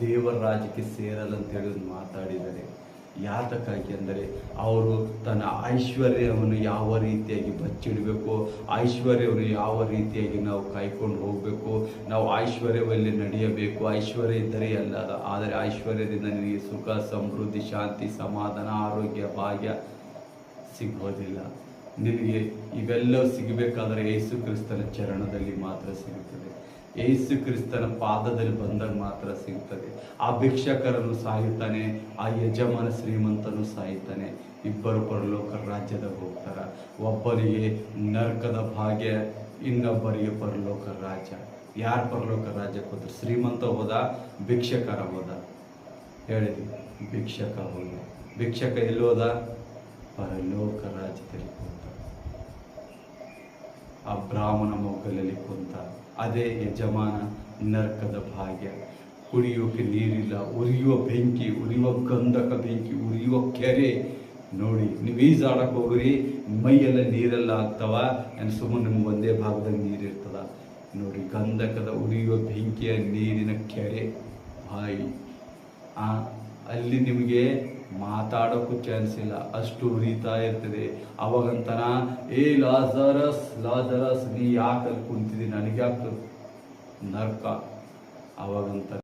ದೇವರ ರಾಜ್ಯಕ್ಕೆ ಸೇರಲ್ಲ ಅಂತ ಹೇಳಿ ಮಾತಾಡಿದ್ದಾರೆ. ಯಾತಕ್ಕಾಗಿ ಅಂದರೆ ಅವರು ತನ್ನ ಐಶ್ವರ್ಯವನ್ನು ಯಾವ ರೀತಿಯಾಗಿ ಬಚ್ಚಿಡಬೇಕು, ಐಶ್ವರ್ಯವನ್ನು ಯಾವ ರೀತಿಯಾಗಿ ನಾವು ಕಾಯ್ಕೊಂಡು ಹೋಗಬೇಕು, ನಾವು ಐಶ್ವರ್ಯದಲ್ಲಿ ನಡೆಯಬೇಕು. ಐಶ್ವರ್ಯ ಇದ್ದರೆ ಅಲ್ಲ, ಆದರೆ ಐಶ್ವರ್ಯದಿಂದ ನಿನಗೆ ಸುಖ, ಸಮೃದ್ಧಿ, ಶಾಂತಿ, ಸಮಾಧಾನ, ಆರೋಗ್ಯ, ಭಾಗ್ಯ ಸಿಗೋದಿಲ್ಲ. ನಿನಗೆ ಇವೆಲ್ಲವೂ ಸಿಗಬೇಕಾದರೆ ಯೇಸು ಕ್ರಿಸ್ತನ ಚರಣದಲ್ಲಿ ಮಾತ್ರ ಸಿಗುತ್ತದೆ. ಯೇಸು ಕ್ರಿಸ್ತನ ಪಾದದಲ್ಲಿ ಬಂದಾಗ ಮಾತ್ರ ಸಿಗ್ತದೆ. ಆ ಭಿಕ್ಷಕರನ್ನು ಸಾಯುತ್ತಾನೆ, ಆ ಯಜಮಾನ ಶ್ರೀಮಂತನು ಸಾಯುತ್ತಾನೆ. ಇಬ್ಬರು ಪರಲೋಕ ರಾಜ್ಯದಾಗ ಹೋಗ್ತಾರೆ. ಒಬ್ಬರಿಗೆ ನರಕದ ಭಾಗ್ಯ, ಇನ್ನೊಬ್ಬರಿಗೆ ಪರಲೋಕ ರಾಜ್ಯ. ಯಾರು ಪರಲೋಕ ರಾಜ್ಯಕ್ಕೆ ಹೋದ್ರು? ಶ್ರೀಮಂತ ಹೋದ, ಭಿಕ್ಷಕರ ಹೋದ? ಹೇಳಿದ್ವಿ, ಭಿಕ್ಷಕ ಹೋದ. ಭಿಕ್ಷಕ ಎಲ್ಲಿ ಹೋದ? ಪರಲೋಕ ರಾಜ್ಯದಲ್ಲಿ ಹೋದ. ಆ ಬ್ರಾಹ್ಮಣ ಮೊಗ್ಗಲಲ್ಲಿ ಕುಂತ. ಅದೇ ಯಜಮಾನ ನರಕದ ಭಾಗ್ಯ. ಕುಡಿಯೋಕೆ ನೀರಿಲ್ಲ, ಉರಿಯುವ ಬೆಂಕಿ, ಉರಿಯುವ ಗಂಧಕ ಬೆಂಕಿ, ಉರಿಯುವ ಕೆರೆ. ನೋಡಿ, ನೀವು ಈಜಾಡಕ್ಕೆ ಹೋಗ್ರಿ, ಮೈಯೆಲ್ಲ ನೀರೆಲ್ಲ ಆಗ್ತಾವ, ಏನು ಸುಮ್ಮನೆ ನಿಮ್ಗೆ ಒಂದೇ ಭಾಗದಾಗ ನೀರಿರ್ತದ? ನೋಡಿ, ಗಂಧಕದ ಉರಿಯುವ ಬೆಂಕಿಯ ನೀರಿನ ಕೆರೆ ಬಾಯಿ. ಅಲ್ಲಿ ನಿಮಗೆ ಮಾತಾಡೋಕ್ಕೂ ಚಾನ್ಸ್ ಇಲ್ಲ, ಅಷ್ಟು ಉರಿತಾ ಇರ್ತದೆ. ಅವಾಗಂತನ, ಏ ಲಾಜರಸ್ ನೀ ಯಾಕೆ ಅಲ್ಲಿ ಕುಂತಿದ್ದೀನಿ, ನನಗ್ಯಾಕೆ ನರ್ಕ? ಅವಾಗಂತ